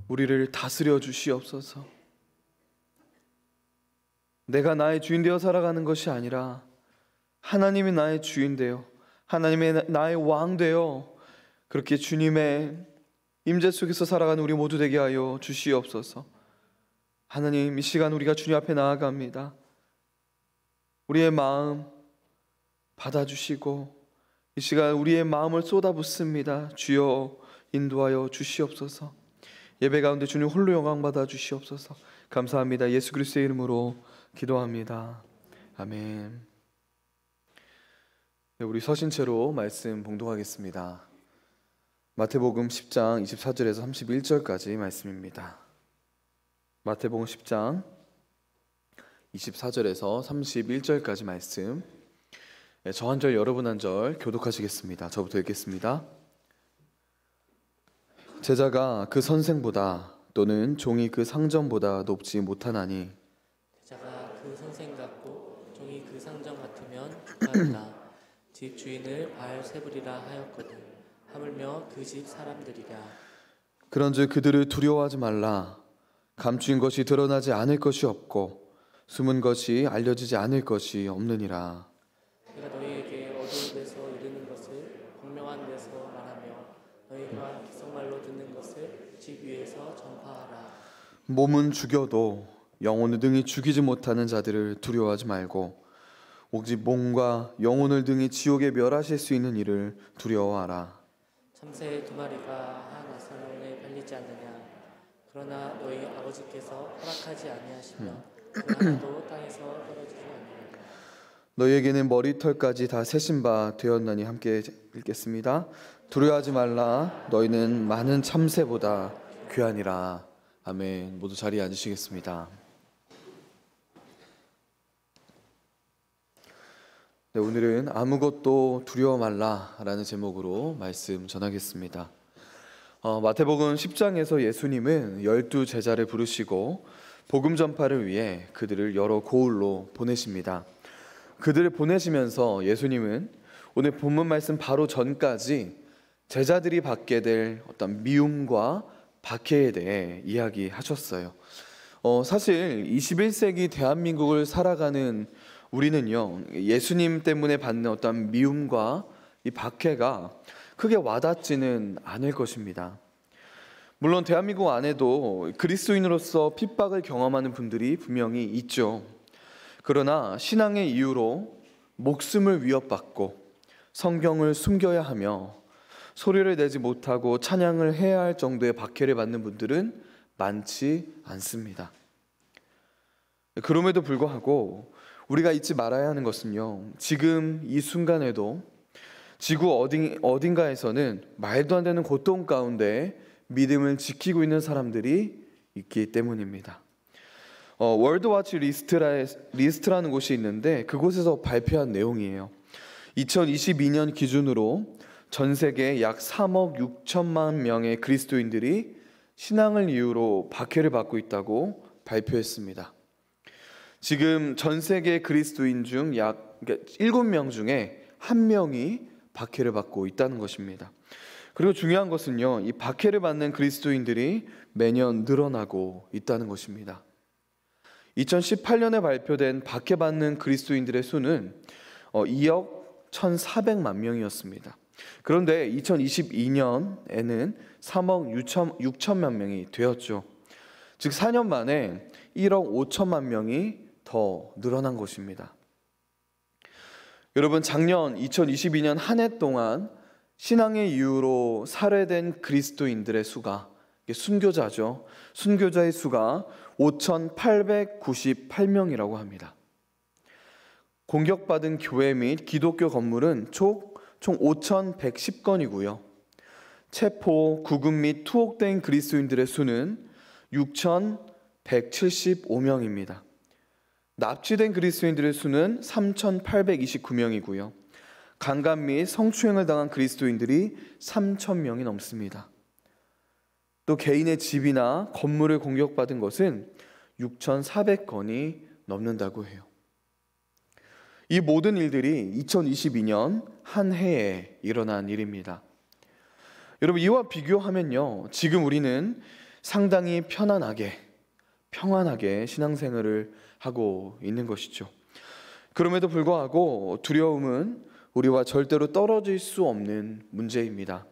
우리를 다스려 주시옵소서. 내가 나의 주인 되어 살아가는 것이 아니라 하나님이 나의 주인 되어, 하나님이 나의 왕 되어 그렇게 주님의 임재 속에서 살아가는 우리 모두 되게 하여 주시옵소서. 하나님, 이 시간 우리가 주님 앞에 나아갑니다. 우리의 마음 받아주시고 이 시간 우리의 마음을 쏟아붓습니다. 주여 인도하여 주시옵소서. 예배 가운데 주님 홀로 영광 받아 주시옵소서. 감사합니다. 예수 그리스도의 이름으로 기도합니다. 아멘. 네, 우리 서신 채로 말씀 봉독하겠습니다. 마태복음 10장 24절에서 31절까지 말씀입니다. 마태복음 10장 24절에서 31절까지 말씀. 네, 저 한 절 여러분 한 절 교독하시겠습니다. 저부터 읽겠습니다. 제자가 그 선생보다 또는 종이 그 상전보다 높지 못하나니 제자가 그 선생 같고 종이 그 상전 같으면 부하리라. 집 주인을 바알세불이라 하였거든. 하물며 그 집 사람들이라. 그런즉 그들을 두려워하지 말라. 감추인 것이 드러나지 않을 것이 없고 숨은 것이 알려지지 않을 것이 없느니라. 내가 너희에게 어두운 데서 이르는 것을 광명한 데서 말하며 너희가 귓속말로 듣는 것을 집 위에서 전파하라. 몸은 죽여도 영혼을 등이 죽이지 못하는 자들을 두려워하지 말고 오직 몸과 영혼을 등이 지옥에 멸하실 수 있는 일을 두려워하라. 참새 두 마리가 한 아사론에 팔리지 않느냐. 그러나 너희 아버지께서 허락하지 아니하시면 그 하나도 땅에서 떨어지지 않느냐. 너희에게는 머리털까지 다 세신 바 되었나니. 함께 읽겠습니다. 두려워하지 말라. 너희는 많은 참새보다 귀하니라. 아멘. 모두 자리에 앉으시겠습니다. 네, 오늘은 아무것도 두려워 말라라는 제목으로 말씀 전하겠습니다. 마태복음 10장에서 예수님은 12 제자를 부르시고 복음 전파를 위해 그들을 여러 고을로 보내십니다. 그들을 보내시면서 예수님은 오늘 본문 말씀 바로 전까지 제자들이 받게 될 어떤 미움과 박해에 대해 이야기하셨어요. 사실 21세기 대한민국을 살아가는 우리는요, 예수님 때문에 받는 어떤 미움과 이 박해가 크게 와닿지는 않을 것입니다. 물론 대한민국 안에도 그리스도인으로서 핍박을 경험하는 분들이 분명히 있죠. 그러나 신앙의 이유로 목숨을 위협받고 성경을 숨겨야 하며 소리를 내지 못하고 찬양을 해야 할 정도의 박해를 받는 분들은 많지 않습니다. 그럼에도 불구하고 우리가 잊지 말아야 하는 것은요, 지금 이 순간에도 지구 어딘가에서는 말도 안 되는 고통 가운데 믿음을 지키고 있는 사람들이 있기 때문입니다. 월드와치 리스트라는 곳이 있는데 그곳에서 발표한 내용이에요. 2022년 기준으로 전 세계 약 3억 6천만 명의 그리스도인들이 신앙을 이유로 박해를 받고 있다고 발표했습니다. 지금 전 세계 그리스도인 중 약 7명 중에 1명이 박해를 받고 있다는 것입니다. 그리고 중요한 것은요, 이 박해를 받는 그리스도인들이 매년 늘어나고 있다는 것입니다. 2018년에 발표된 박해받는 그리스도인들의 수는 2억 1,400만 명이었습니다. 그런데 2022년에는 3억 6천만 명이 되었죠. 즉 4년 만에 1억 5천만 명이 더 늘어난 것입니다. 여러분, 작년 2022년 한 해 동안 신앙의 이유로 살해된 그리스도인들의 수가, 순교자죠. 순교자의 수가 5,898명이라고 합니다. 공격받은 교회 및 기독교 건물은 총 5,110건이고요. 체포, 구금 및 투옥된 그리스도인들의 수는 6,175명입니다. 납치된 그리스도인들의 수는 3,829명이고요. 강간 및 성추행을 당한 그리스도인들이 3,000명이 넘습니다. 또 개인의 집이나 건물을 공격받은 것은 6,400건이 넘는다고 해요. 이 모든 일들이 2022년 한 해에 일어난 일입니다. 여러분, 이와 비교하면요, 지금 우리는 상당히 평안하게 신앙생활을 하고 있는 것이죠. 그럼에도 불구하고 두려움은 우리와 절대로 떨어질 수 없는 문제입니다.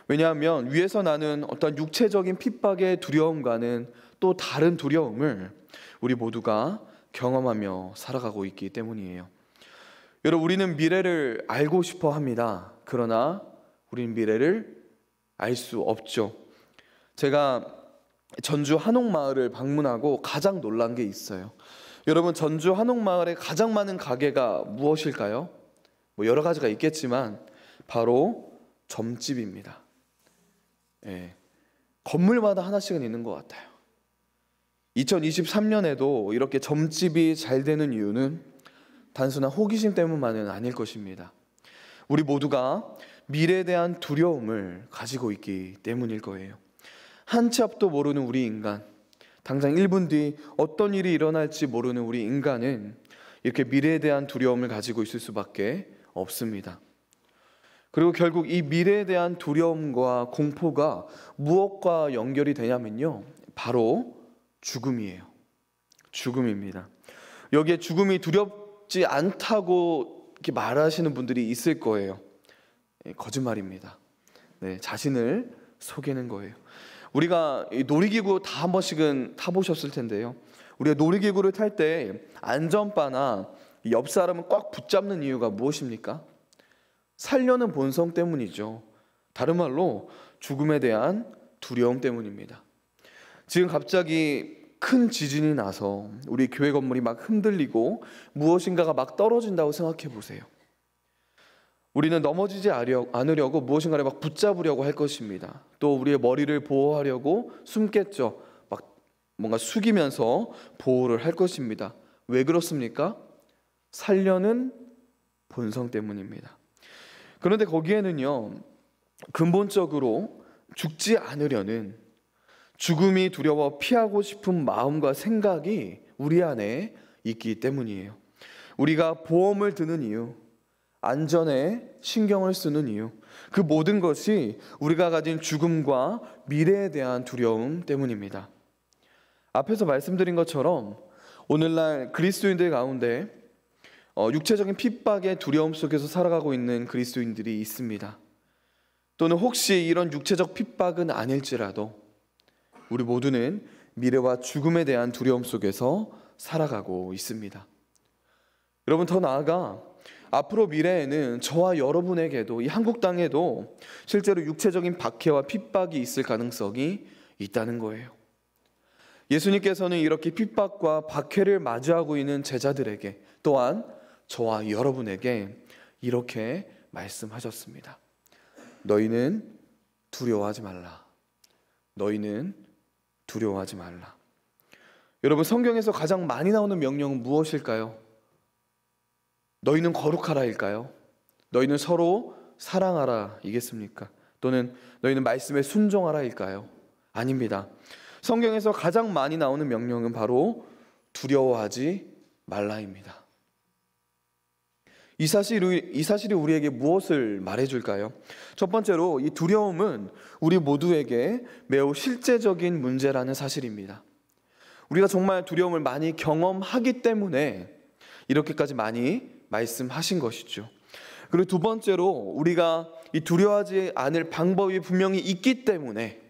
왜냐하면 위에서 나는 어떤 육체적인 핍박의 두려움과는 또 다른 두려움을 우리 모두가 경험하며 살아가고 있기 때문이에요. 여러분, 우리는 미래를 알고 싶어 합니다. 그러나 우리는 미래를 알 수 없죠. 제가 전주 한옥마을을 방문하고 가장 놀란 게 있어요. 여러분, 전주 한옥마을에 가장 많은 가게가 무엇일까요? 여러 가지가 있겠지만 바로 점집입니다. 예, 건물마다 하나씩은 있는 것 같아요. 2023년에도 이렇게 점집이 잘 되는 이유는 단순한 호기심 때문만은 아닐 것입니다. 우리 모두가 미래에 대한 두려움을 가지고 있기 때문일 거예요. 한 치 앞도 모르는 우리 인간, 당장 1분 뒤 어떤 일이 일어날지 모르는 우리 인간은 이렇게 미래에 대한 두려움을 가지고 있을 수밖에 없습니다. 그리고 결국 이 미래에 대한 두려움과 공포가 무엇과 연결이 되냐면요, 바로 죽음이에요. 죽음입니다. 여기에 죽음이 두렵지 않다고 이렇게 말하시는 분들이 있을 거예요. 거짓말입니다. 네, 자신을 속이는 거예요. 우리가 놀이기구 다 한 번씩은 타보셨을 텐데요. 우리가 놀이기구를 탈 때 안전바나 옆 사람을 꽉 붙잡는 이유가 무엇입니까? 살려는 본성 때문이죠. 다른 말로 죽음에 대한 두려움 때문입니다. 지금 갑자기 큰 지진이 나서 우리 교회 건물이 막 흔들리고 무엇인가가 막 떨어진다고 생각해 보세요. 우리는 넘어지지 않으려고 무엇인가를 막 붙잡으려고 할 것입니다. 또 우리의 머리를 보호하려고 숨겠죠. 막 뭔가 숙이면서 보호를 할 것입니다. 왜 그렇습니까? 살려는 본성 때문입니다. 그런데 거기에는요, 근본적으로 죽지 않으려는 죽음이 두려워 피하고 싶은 마음과 생각이 우리 안에 있기 때문이에요. 우리가 보험을 드는 이유, 안전에 신경을 쓰는 이유, 그 모든 것이 우리가 가진 죽음과 미래에 대한 두려움 때문입니다. 앞에서 말씀드린 것처럼 오늘날 그리스도인들 가운데 육체적인 핍박의 두려움 속에서 살아가고 있는 그리스도인들이 있습니다. 또는 혹시 이런 육체적 핍박은 아닐지라도 우리 모두는 미래와 죽음에 대한 두려움 속에서 살아가고 있습니다. 여러분, 더 나아가 앞으로 미래에는 저와 여러분에게도 이 한국 땅에도 실제로 육체적인 박해와 핍박이 있을 가능성이 있다는 거예요. 예수님께서는 이렇게 핍박과 박해를 마주하고 있는 제자들에게, 또한 저와 여러분에게 이렇게 말씀하셨습니다. 너희는 두려워하지 말라. 너희는 두려워하지 말라. 여러분, 성경에서 가장 많이 나오는 명령은 무엇일까요? 너희는 거룩하라일까요? 너희는 서로 사랑하라 이겠습니까? 또는 너희는 말씀에 순종하라일까요? 아닙니다. 성경에서 가장 많이 나오는 명령은 바로 두려워하지 말라입니다. 이 사실이 우리에게 무엇을 말해줄까요? 첫 번째로 이 두려움은 우리 모두에게 매우 실제적인 문제라는 사실입니다. 우리가 정말 두려움을 많이 경험하기 때문에 이렇게까지 많이 말씀하신 것이죠. 그리고 두 번째로 우리가 이 두려워하지 않을 방법이 분명히 있기 때문에,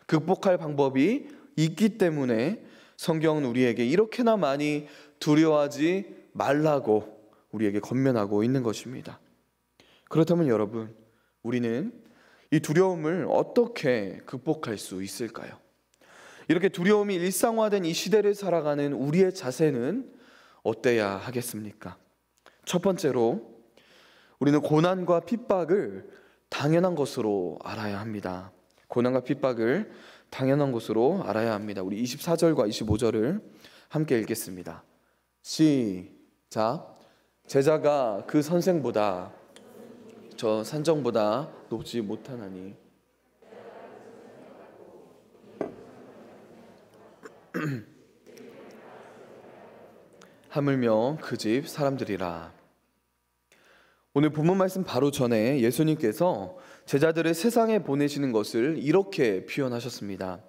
극복할 방법이 있기 때문에 성경은 우리에게 이렇게나 많이 두려워하지 말라고 우리에게 권면하고 있는 것입니다. 그렇다면 여러분, 우리는 이 두려움을 어떻게 극복할 수 있을까요? 이렇게 두려움이 일상화된 이 시대를 살아가는 우리의 자세는 어때야 하겠습니까? 첫 번째로 우리는 고난과 핍박을 당연한 것으로 알아야 합니다. 고난과 핍박을 당연한 것으로 알아야 합니다. 우리 24절과 25절을 함께 읽겠습니다. 시작. 제자가 그 선생보다 저 산정보다 높지 못하나니 하물며 그 집 사람들이라. 오늘 본문 말씀 바로 전에 예수님께서 제자들을 세상에 보내시는 것을 이렇게 표현하셨습니다.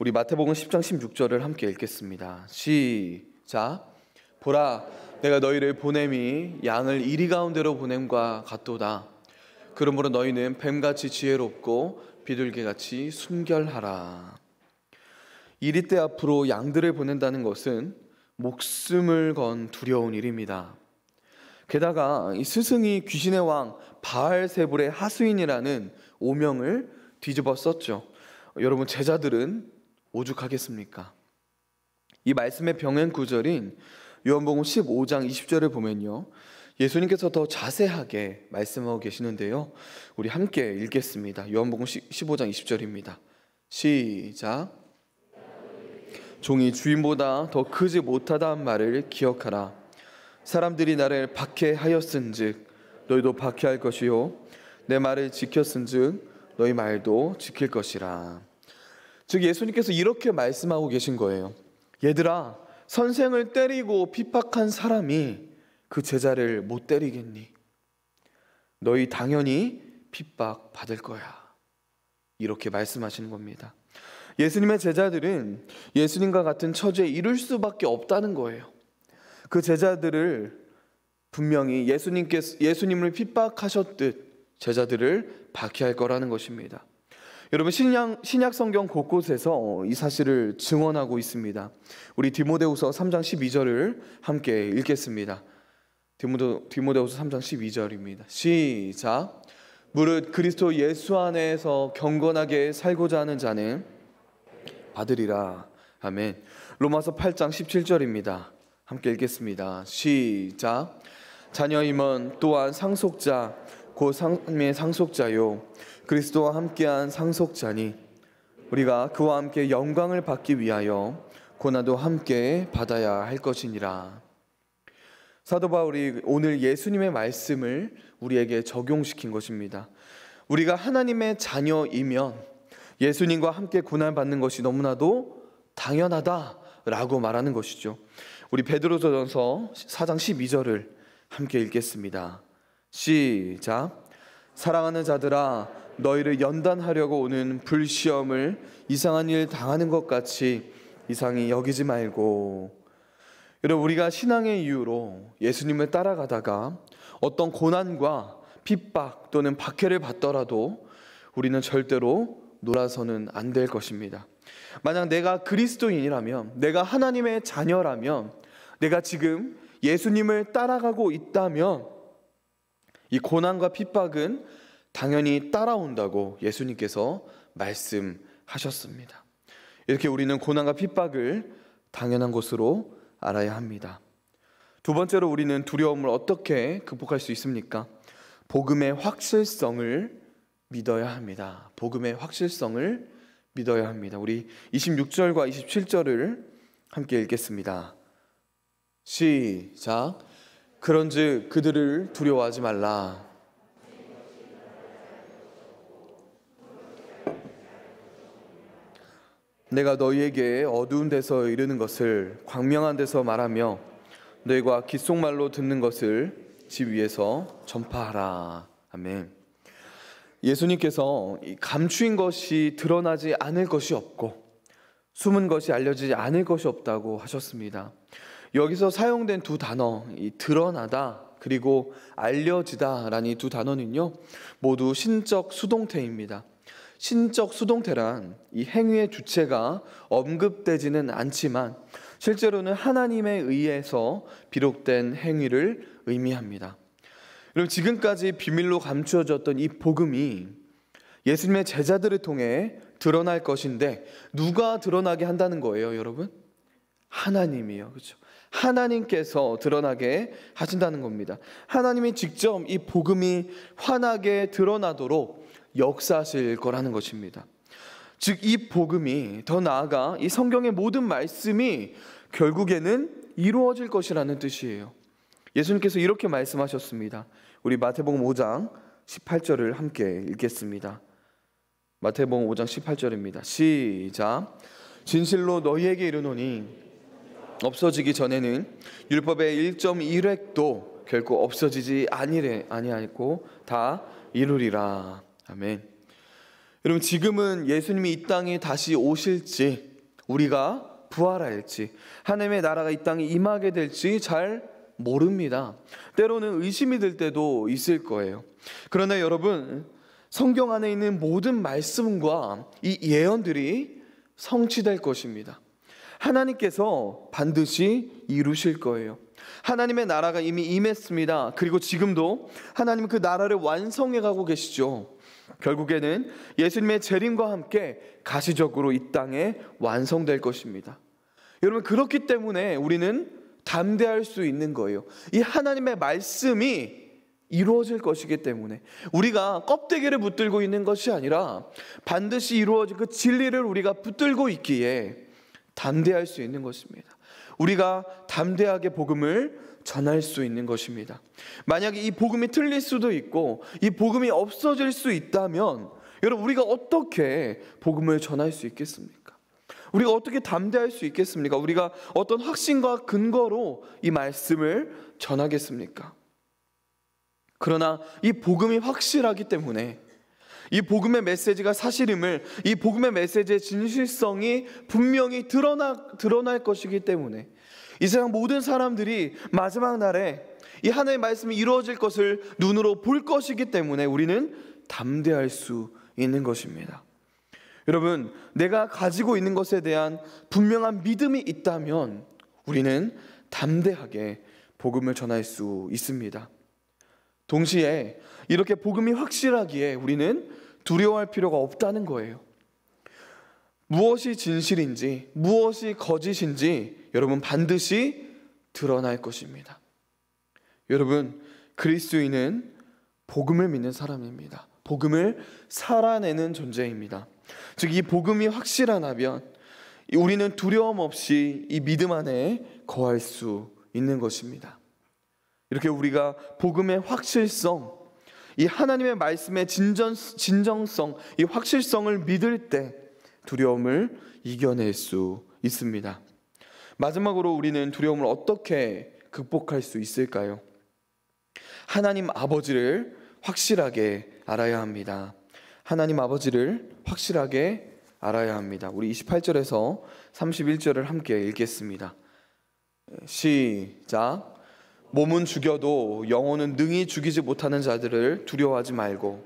우리 마태복음 10장 16절을 함께 읽겠습니다. 시작. 보라, 내가 너희를 보냄이 양을 이리 가운데로 보냄과 같도다. 그러므로 너희는 뱀같이 지혜롭고 비둘기같이 순결하라. 이리 때 앞으로 양들을 보낸다는 것은 목숨을 건 두려운 일입니다. 게다가 이 스승이 귀신의 왕 바알세불의 하수인이라는 오명을 뒤집어 썼죠. 여러분, 제자들은 오죽하겠습니까? 이 말씀의 병행 구절인 요한복음 15장 20절을 보면요, 예수님께서 더 자세하게 말씀하고 계시는데요, 우리 함께 읽겠습니다. 요한복음 15장 20절입니다. 시작. 종이 주인보다 더 크지 못하다는 말을 기억하라. 사람들이 나를 박해하였은즉 너희도 박해할 것이요, 내 말을 지켰은즉 너희 말도 지킬 것이라. 즉 예수님께서 이렇게 말씀하고 계신 거예요. 얘들아, 선생을 때리고 핍박한 사람이 그 제자를 못 때리겠니? 너희 당연히 핍박 받을 거야. 이렇게 말씀하시는 겁니다. 예수님의 제자들은 예수님과 같은 처지에 이를 수밖에 없다는 거예요. 그 제자들을 분명히 예수님을 핍박하셨듯 제자들을 박해할 거라는 것입니다. 여러분, 신약 성경 곳곳에서 이 사실을 증언하고 있습니다. 우리 디모데후서 3장 12절을 함께 읽겠습니다. 디모데후서 3장 12절입니다. 시작. 무릇 그리스도 예수 안에서 경건하게 살고자 하는 자는 받으리라. 아멘. 로마서 8장 17절입니다. 함께 읽겠습니다. 시작. 자녀임은 또한 상속자 곧 삶의 상속자요 그리스도와 함께한 상속자니 우리가 그와 함께 영광을 받기 위하여 고난도 함께 받아야 할 것이니라. 사도 바울이 오늘 예수님의 말씀을 우리에게 적용시킨 것입니다. 우리가 하나님의 자녀이면 예수님과 함께 고난받는 것이 너무나도 당연하다라고 말하는 것이죠. 우리 베드로전서 4장 12절을 함께 읽겠습니다. 시작. 사랑하는 자들아, 너희를 연단하려고 오는 불시험을 이상한 일 당하는 것 같이 이상히 여기지 말고. 여러분, 우리가 신앙의 이유로 예수님을 따라가다가 어떤 고난과 핍박 또는 박해를 받더라도 우리는 절대로 놀아서는 안 될 것입니다. 만약 내가 그리스도인이라면, 내가 하나님의 자녀라면, 내가 지금 예수님을 따라가고 있다면 이 고난과 핍박은 당연히 따라온다고 예수님께서 말씀하셨습니다. 이렇게 우리는 고난과 핍박을 당연한 것으로 알아야 합니다. 두 번째로 우리는 두려움을 어떻게 극복할 수 있습니까? 복음의 확실성을 믿어야 합니다. 복음의 확실성을 믿어야 합니다. 우리 26절과 27절을 함께 읽겠습니다. 시작. 그런즉 그들을 두려워하지 말라. 내가 너희에게 어두운 데서 이르는 것을 광명한 데서 말하며 너희가 귓속말로 듣는 것을 집 위에서 전파하라. 아멘. 예수님께서 감추인 것이 드러나지 않을 것이 없고 숨은 것이 알려지지 않을 것이 없다고 하셨습니다. 여기서 사용된 두 단어, 이 드러나다 그리고 알려지다라는 이 두 단어는요, 모두 신적 수동태입니다. 신적 수동태란 이 행위의 주체가 언급되지는 않지만 실제로는 하나님에 의해서 비록된 행위를 의미합니다. 여러분, 지금까지 비밀로 감추어졌던 이 복음이 예수님의 제자들을 통해 드러날 것인데 누가 드러나게 한다는 거예요, 여러분? 하나님이요. 그렇죠? 하나님께서 드러나게 하신다는 겁니다. 하나님이 직접 이 복음이 환하게 드러나도록 역사하실 거라는 것입니다. 즉, 이 복음이, 더 나아가 이 성경의 모든 말씀이 결국에는 이루어질 것이라는 뜻이에요. 예수님께서 이렇게 말씀하셨습니다. 우리 마태복음 5장 18절을 함께 읽겠습니다. 마태복음 5장 18절입니다. 시작. 진실로 너희에게 이르노니 없어지기 전에는 율법의 1.1획도 결코 없어지지 아니하고 다 이루리라. 아멘. 여러분, 지금은 예수님이 이 땅에 다시 오실지 우리가 부활할지, 하나님의 나라가 이 땅에 임하게 될지 잘 모릅니다. 때로는 의심이 들 때도 있을 거예요. 그러나 여러분, 성경 안에 있는 모든 말씀과 이 예언들이 성취될 것입니다. 하나님께서 반드시 이루실 거예요. 하나님의 나라가 이미 임했습니다. 그리고 지금도 하나님은 그 나라를 완성해 가고 계시죠. 결국에는 예수님의 재림과 함께 가시적으로 이 땅에 완성될 것입니다. 여러분, 그렇기 때문에 우리는 담대할 수 있는 거예요. 이 하나님의 말씀이 이루어질 것이기 때문에 우리가 껍데기를 붙들고 있는 것이 아니라 반드시 이루어질 그 진리를 우리가 붙들고 있기에 담대할 수 있는 것입니다. 우리가 담대하게 복음을 전할 수 있는 것입니다. 만약에 이 복음이 틀릴 수도 있고 이 복음이 없어질 수 있다면 여러분, 우리가 어떻게 복음을 전할 수 있겠습니까? 우리가 어떻게 담대할 수 있겠습니까? 우리가 어떤 확신과 근거로 이 말씀을 전하겠습니까? 그러나 이 복음이 확실하기 때문에, 이 복음의 메시지가 사실임을, 이 복음의 메시지의 진실성이 분명히 드러날 것이기 때문에 이 세상 모든 사람들이 마지막 날에 이 하나님의 말씀이 이루어질 것을 눈으로 볼 것이기 때문에 우리는 담대할 수 있는 것입니다. 여러분, 내가 가지고 있는 것에 대한 분명한 믿음이 있다면 우리는 담대하게 복음을 전할 수 있습니다. 동시에 이렇게 복음이 확실하기에 우리는 두려워할 필요가 없다는 거예요. 무엇이 진실인지 무엇이 거짓인지 여러분 반드시 드러날 것입니다. 여러분, 그리스도인은 복음을 믿는 사람입니다. 복음을 살아내는 존재입니다. 즉, 이 복음이 확실하다면 우리는 두려움 없이 이 믿음 안에 거할 수 있는 것입니다. 이렇게 우리가 복음의 확실성, 이 하나님의 말씀의 진정성, 이 확실성을 믿을 때 두려움을 이겨낼 수 있습니다. 마지막으로 우리는 두려움을 어떻게 극복할 수 있을까요? 하나님 아버지를 확실하게 알아야 합니다. 하나님 아버지를 확실하게 알아야 합니다. 우리 28절에서 31절을 함께 읽겠습니다. 시작. 몸은 죽여도 영혼은 능히 죽이지 못하는 자들을 두려워하지 말고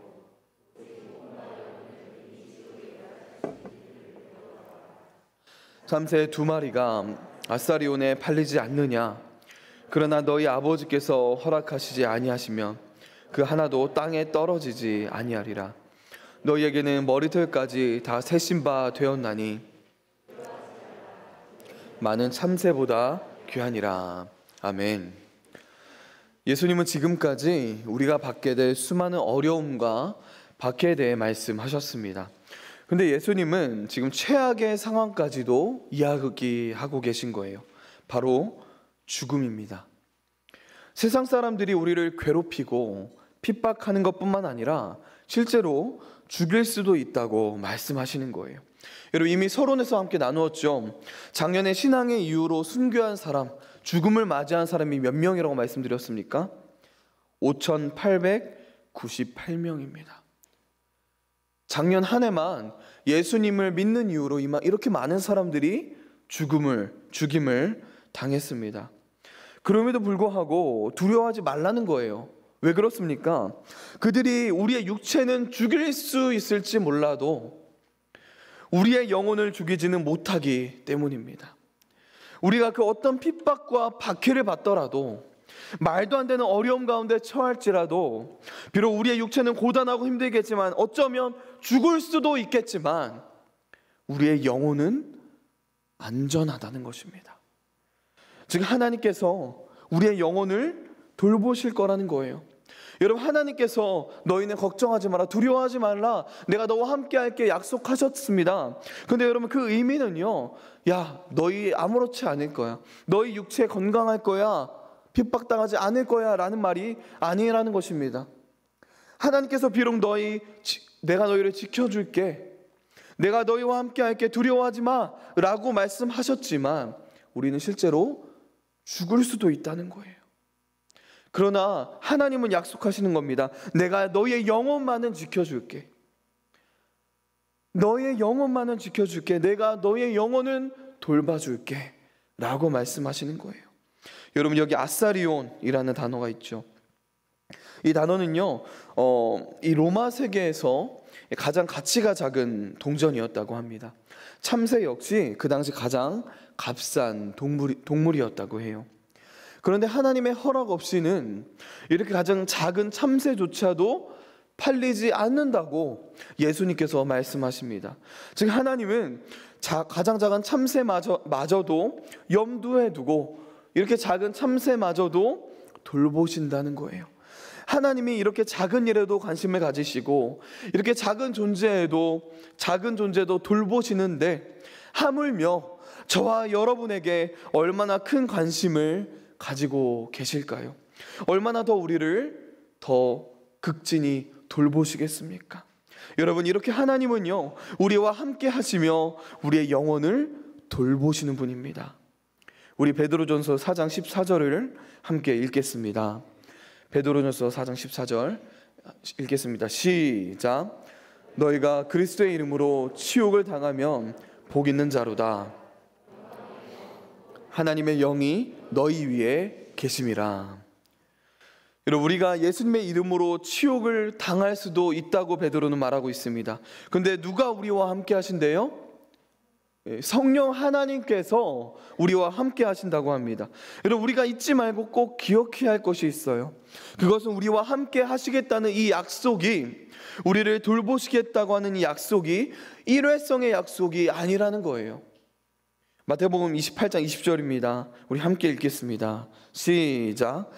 참새 2마리가 아사리온에 팔리지 않느냐? 그러나 너희 아버지께서 허락하시지 아니하시면 그 하나도 땅에 떨어지지 아니하리라. 너희에게는 머리털까지 다 세신 바 되었나니 많은 참새보다 귀하니라. 아멘. 예수님은 지금까지 우리가 받게 될 수많은 어려움과 박해에 대해 말씀하셨습니다. 근데 예수님은 지금 최악의 상황까지도 이야기하고 계신 거예요. 바로 죽음입니다. 세상 사람들이 우리를 괴롭히고 핍박하는 것뿐만 아니라 실제로 죽일 수도 있다고 말씀하시는 거예요. 여러분, 이미 서론에서 함께 나누었죠. 작년에 신앙의 이유로 순교한 사람, 죽음을 맞이한 사람이 몇 명이라고 말씀드렸습니까? 5,898명입니다. 작년 한 해만 예수님을 믿는 이유로 이렇게 많은 사람들이 죽임을 당했습니다. 그럼에도 불구하고 두려워하지 말라는 거예요. 왜 그렇습니까? 그들이 우리의 육체는 죽일 수 있을지 몰라도 우리의 영혼을 죽이지는 못하기 때문입니다. 우리가 그 어떤 핍박과 박해를 받더라도, 말도 안 되는 어려움 가운데 처할지라도, 비록 우리의 육체는 고단하고 힘들겠지만, 어쩌면 죽을 수도 있겠지만 우리의 영혼은 안전하다는 것입니다. 즉, 하나님께서 우리의 영혼을 돌보실 거라는 거예요. 여러분, 하나님께서 너희는 걱정하지 마라, 두려워하지 말라, 내가 너와 함께 할게 약속하셨습니다. 근데 여러분, 그 의미는요, 야, 너희 아무렇지 않을 거야, 너희 육체 건강할 거야, 핍박당하지 않을 거야 라는 말이 아니라는 것입니다. 하나님께서 비록 내가 너희를 지켜줄게, 내가 너희와 함께 할게, 두려워하지 마 라고 말씀하셨지만 우리는 실제로 죽을 수도 있다는 거예요. 그러나 하나님은 약속하시는 겁니다. 내가 너희의 영혼만은 지켜줄게. 너의 영혼만은 지켜줄게. 내가 너의 영혼은 돌봐줄게 라고 말씀하시는 거예요. 여러분, 여기 아사리온이라는 단어가 있죠. 이 단어는요, 이 로마 세계에서 가장 가치가 작은 동전이었다고 합니다. 참새 역시 그 당시 가장 값싼 동물이었다고 해요. 그런데 하나님의 허락 없이는 이렇게 가장 작은 참새조차도 팔리지 않는다고 예수님께서 말씀하십니다. 즉 하나님은 가장 작은 참새마저도 염두에 두고 이렇게 작은 참새마저도 돌보신다는 거예요. 하나님이 이렇게 작은 일에도 관심을 가지시고 이렇게 작은 존재도 돌보시는데 하물며 저와 여러분에게 얼마나 큰 관심을 가지고 계실까요? 얼마나 더 우리를 더 극진히 돌보시겠습니까? 여러분, 이렇게 하나님은요, 우리와 함께 하시며 우리의 영혼을 돌보시는 분입니다. 우리 베드로전서 4장 14절을 함께 읽겠습니다. 베드로전서 4장 14절 읽겠습니다. 시작. 너희가 그리스도의 이름으로 치욕을 당하면 복 있는 자로다. 하나님의 영이 너희 위에 계심이라. 여러분, 우리가 예수님의 이름으로 치욕을 당할 수도 있다고 베드로는 말하고 있습니다. 그런데 누가 우리와 함께 하신대요? 성령 하나님께서 우리와 함께 하신다고 합니다. 여러분, 우리가 잊지 말고 꼭 기억해야 할 것이 있어요. 그것은 우리와 함께 하시겠다는 이 약속이, 우리를 돌보시겠다고 하는 이 약속이 일회성의 약속이 아니라는 거예요. 마태복음 28장 20절입니다. 우리 함께 읽겠습니다. 시작.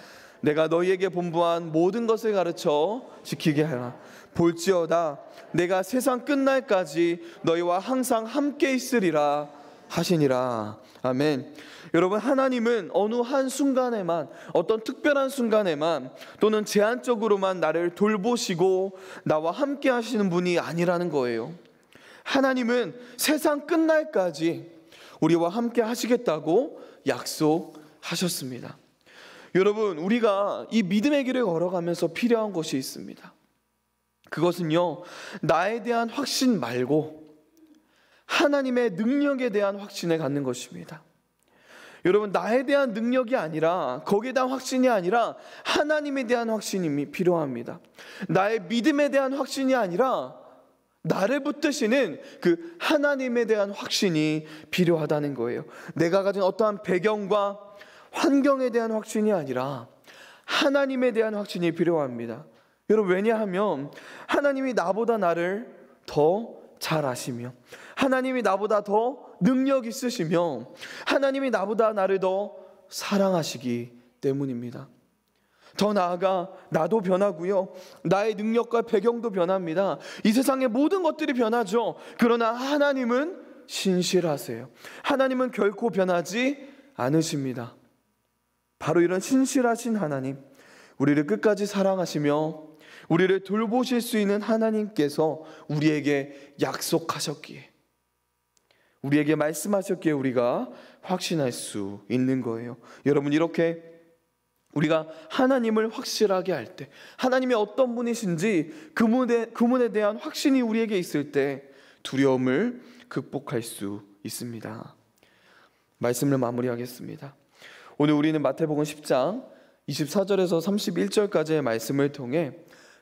내가 너희에게 분부한 모든 것을 가르쳐 지키게 하라. 볼지어다 내가 세상 끝날까지 너희와 항상 함께 있으리라 하시니라. 아멘. 여러분, 하나님은 어느 한 순간에만, 어떤 특별한 순간에만 또는 제한적으로만 나를 돌보시고 나와 함께 하시는 분이 아니라는 거예요. 하나님은 세상 끝날까지 우리와 함께 하시겠다고 약속하셨습니다. 여러분, 우리가 이 믿음의 길을 걸어가면서 필요한 것이 있습니다. 그것은요, 나에 대한 확신 말고 하나님의 능력에 대한 확신을 갖는 것입니다. 여러분, 나에 대한 능력이 아니라, 거기에 대한 확신이 아니라 하나님에 대한 확신이 필요합니다. 나의 믿음에 대한 확신이 아니라 나를 붙드시는 그 하나님에 대한 확신이 필요하다는 거예요. 내가 가진 어떠한 배경과 환경에 대한 확신이 아니라 하나님에 대한 확신이 필요합니다. 여러분, 왜냐하면 하나님이 나보다 나를 더 잘 아시며, 하나님이 나보다 더 능력 있으시며, 하나님이 나보다 나를 더 사랑하시기 때문입니다. 더 나아가 나도 변하고요, 나의 능력과 배경도 변합니다. 이 세상의 모든 것들이 변하죠. 그러나 하나님은 신실하세요. 하나님은 결코 변하지 않으십니다. 바로 이런 신실하신 하나님, 우리를 끝까지 사랑하시며 우리를 돌보실 수 있는 하나님께서 우리에게 약속하셨기에, 우리에게 말씀하셨기에 우리가 확신할 수 있는 거예요. 여러분, 이렇게 우리가 하나님을 확실하게 할 때, 하나님이 어떤 분이신지 그 분에 대한 확신이 우리에게 있을 때 두려움을 극복할 수 있습니다. 말씀을 마무리하겠습니다. 오늘 우리는 마태복음 10장 24절에서 31절까지의 말씀을 통해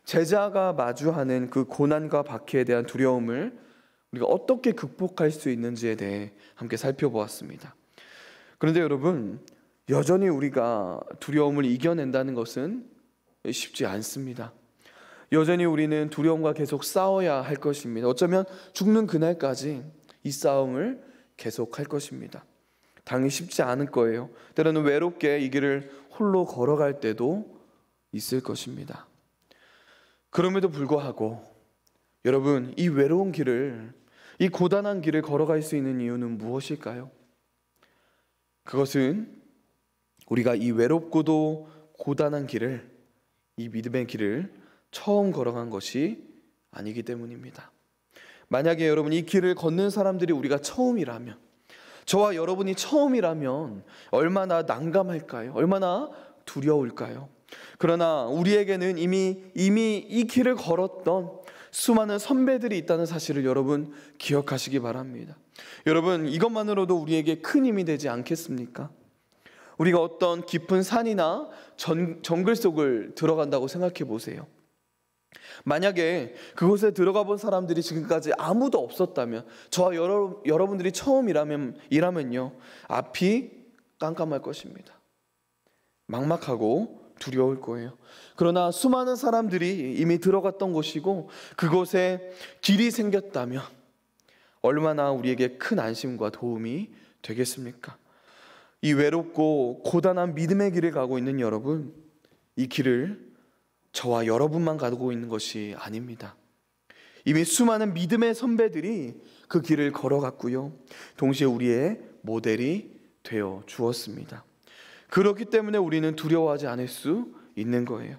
제자가 마주하는 그 고난과 박해에 대한 두려움을 우리가 어떻게 극복할 수 있는지에 대해 함께 살펴보았습니다. 그런데 여러분, 여전히 우리가 두려움을 이겨낸다는 것은 쉽지 않습니다. 여전히 우리는 두려움과 계속 싸워야 할 것입니다. 어쩌면 죽는 그날까지 이 싸움을 계속할 것입니다. 당연히 쉽지 않을 거예요. 때로는 외롭게 이 길을 홀로 걸어갈 때도 있을 것입니다. 그럼에도 불구하고 여러분, 이 외로운 길을, 이 고단한 길을 걸어갈 수 있는 이유는 무엇일까요? 그것은 우리가 이 외롭고도 고단한 길을, 이 믿음의 길을 처음 걸어간 것이 아니기 때문입니다. 만약에 여러분, 이 길을 걷는 사람들이 우리가 처음이라면, 저와 여러분이 처음이라면 얼마나 난감할까요? 얼마나 두려울까요? 그러나 우리에게는 이미 이 길을 걸었던 수많은 선배들이 있다는 사실을 여러분 기억하시기 바랍니다. 여러분, 이것만으로도 우리에게 큰 힘이 되지 않겠습니까? 우리가 어떤 깊은 산이나 정글 속을 들어간다고 생각해 보세요. 만약에 그곳에 들어가 본 사람들이 지금까지 아무도 없었다면, 저와 여러분들이 처음이라면요, 앞이 깜깜할 것입니다. 막막하고 두려울 거예요. 그러나 수많은 사람들이 이미 들어갔던 곳이고 그곳에 길이 생겼다면 얼마나 우리에게 큰 안심과 도움이 되겠습니까? 이 외롭고 고단한 믿음의 길을 가고 있는 여러분, 이 길을 저와 여러분만 가고 있는 것이 아닙니다. 이미 수많은 믿음의 선배들이 그 길을 걸어갔고요, 동시에 우리의 모델이 되어 주었습니다. 그렇기 때문에 우리는 두려워하지 않을 수 있는 거예요.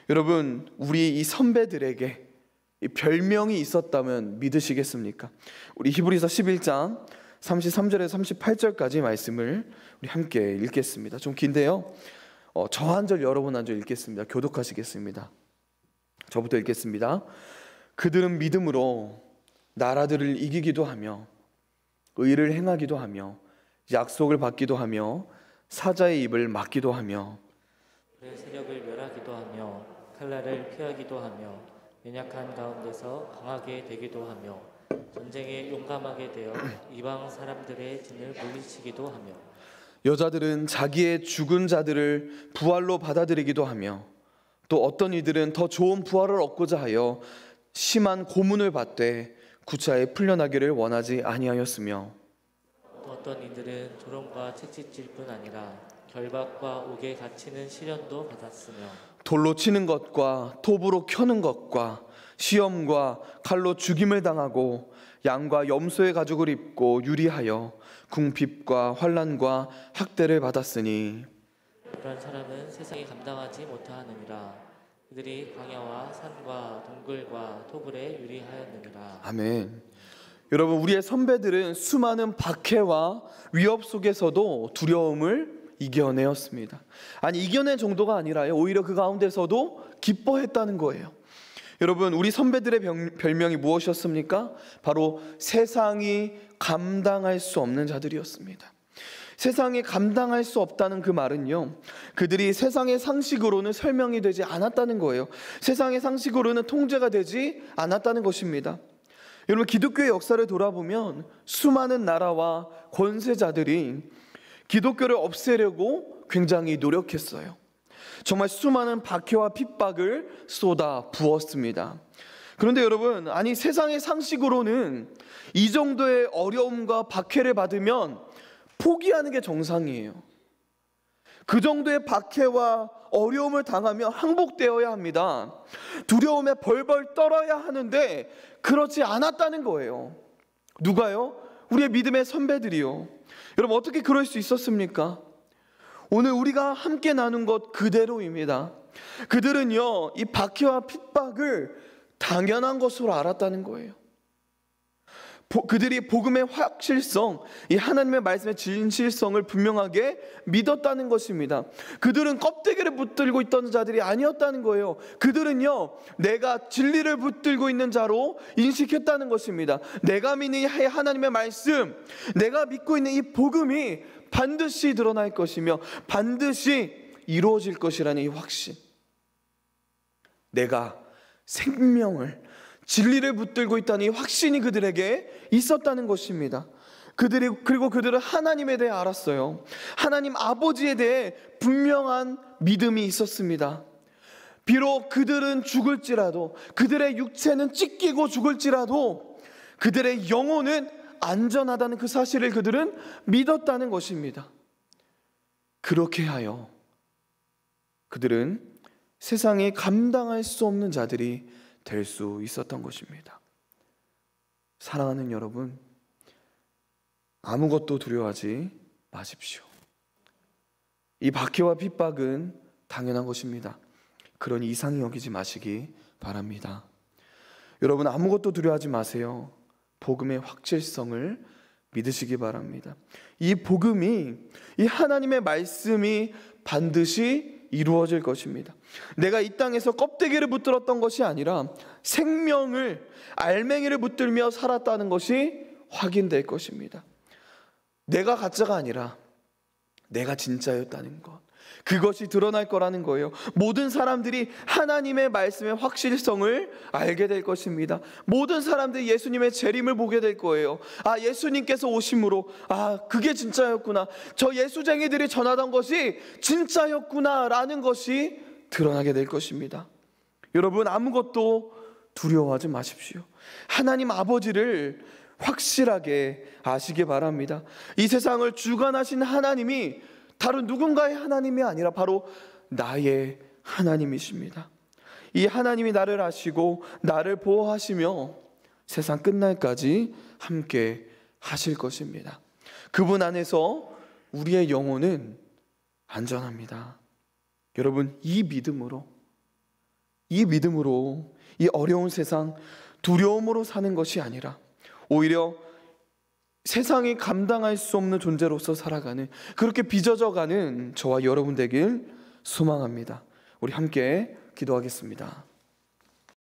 여러분, 우리 이 선배들에게 이 별명이 있었다면 믿으시겠습니까? 우리 히브리서 11장 33절에서 38절까지 말씀을 우리 함께 읽겠습니다. 좀 긴데요, 저 한 절 여러분 한 절 읽겠습니다. 교독하시겠습니다. 저부터 읽겠습니다. 그들은 믿음으로 나라들을 이기기도 하며 의를 행하기도 하며 약속을 받기도 하며 사자의 입을 막기도 하며 불의 세력을 멸하기도 하며 칼날을 피하기도 하며 연약한 가운데서 강하게 되기도 하며 전쟁에 용감하게 되어 이방 사람들의 진을 물리치기도 하며 여자들은 자기의 죽은 자들을 부활로 받아들이기도 하며 또 어떤 이들은 더 좋은 부활을 얻고자 하여 심한 고문을 받되 구차에 풀려나기를 원하지 아니하였으며 또 어떤 이들은 조롱과 채찍질 뿐 아니라 결박과 옥에 갇히는 시련도 받았으며 돌로 치는 것과 톱으로 켜는 것과 시험과 칼로 죽임을 당하고 양과 염소의 가죽을 입고 유리하여 궁핍과 환난과 학대를 받았으니 그런 사람은 세상이 감당하지 못하느니라. 그들이 광야와 산과 동굴과 토굴에 유리하였느니라. 아멘. 여러분, 우리의 선배들은 수많은 박해와 위협 속에서도 두려움을 이겨내었습니다. 아니, 이겨낸 정도가 아니라요, 오히려 그 가운데서도 기뻐했다는 거예요. 여러분, 우리 선배들의 별명이 무엇이었습니까? 바로 세상이 감당할 수 없는 자들이었습니다. 세상이 감당할 수 없다는 그 말은요, 그들이 세상의 상식으로는 설명이 되지 않았다는 거예요. 세상의 상식으로는 통제가 되지 않았다는 것입니다. 여러분, 기독교의 역사를 돌아보면 수많은 나라와 권세자들이 기독교를 없애려고 굉장히 노력했어요. 정말 수많은 박해와 핍박을 쏟아 부었습니다. 그런데 여러분, 아니, 세상의 상식으로는 이 정도의 어려움과 박해를 받으면 포기하는 게 정상이에요. 그 정도의 박해와 어려움을 당하며 항복되어야 합니다. 두려움에 벌벌 떨어야 하는데 그렇지 않았다는 거예요. 누가요? 우리의 믿음의 선배들이요. 여러분, 어떻게 그럴 수 있었습니까? 오늘 우리가 함께 나눈 것 그대로입니다. 그들은요, 이 박해와 핍박을 당연한 것으로 알았다는 거예요. 그들이 복음의 확실성, 이 하나님의 말씀의 진실성을 분명하게 믿었다는 것입니다. 그들은 껍데기를 붙들고 있던 자들이 아니었다는 거예요. 그들은요, 내가 진리를 붙들고 있는 자로 인식했다는 것입니다. 내가 믿는 이 하나님의 말씀, 내가 믿고 있는 이 복음이 반드시 드러날 것이며 반드시 이루어질 것이라는 이 확신, 내가 생명을, 진리를 붙들고 있다는 이 확신이 그들에게 있었다는 것입니다. 그리고 그들은 하나님에 대해 알았어요. 하나님 아버지에 대해 분명한 믿음이 있었습니다. 비록 그들은 죽을지라도, 그들의 육체는 찢기고 죽을지라도 그들의 영혼은 안전하다는 그 사실을 그들은 믿었다는 것입니다. 그렇게 하여 그들은 세상에 감당할 수 없는 자들이 될 수 있었던 것입니다. 사랑하는 여러분, 아무것도 두려워하지 마십시오. 이 박해와 핍박은 당연한 것입니다. 그러니 이상히 여기지 마시기 바랍니다. 여러분, 아무것도 두려워하지 마세요. 복음의 확실성을 믿으시기 바랍니다. 이 복음이, 이 하나님의 말씀이 반드시 이루어질 것입니다. 내가 이 땅에서 껍데기를 붙들었던 것이 아니라 생명을, 알맹이를 붙들며 살았다는 것이 확인될 것입니다. 내가 가짜가 아니라 내가 진짜였다는 것, 그것이 드러날 거라는 거예요. 모든 사람들이 하나님의 말씀의 확실성을 알게 될 것입니다. 모든 사람들이 예수님의 재림을 보게 될 거예요. 아, 예수님께서 오심으로 그게 진짜였구나, 저 예수쟁이들이 전하던 것이 진짜였구나 라는 것이 드러나게 될 것입니다. 여러분, 아무것도 두려워하지 마십시오. 하나님 아버지를 확실하게 아시기 바랍니다. 이 세상을 주관하신 하나님이 다른 누군가의 하나님이 아니라 바로 나의 하나님이십니다. 이 하나님이 나를 아시고 나를 보호하시며 세상 끝날까지 함께 하실 것입니다. 그분 안에서 우리의 영혼은 안전합니다. 여러분, 이 믿음으로 이 어려운 세상 두려움으로 사는 것이 아니라 오히려 세상이 감당할 수 없는 존재로서 살아가는, 그렇게 빚어져가는 저와 여러분 되길 소망합니다. 우리 함께 기도하겠습니다.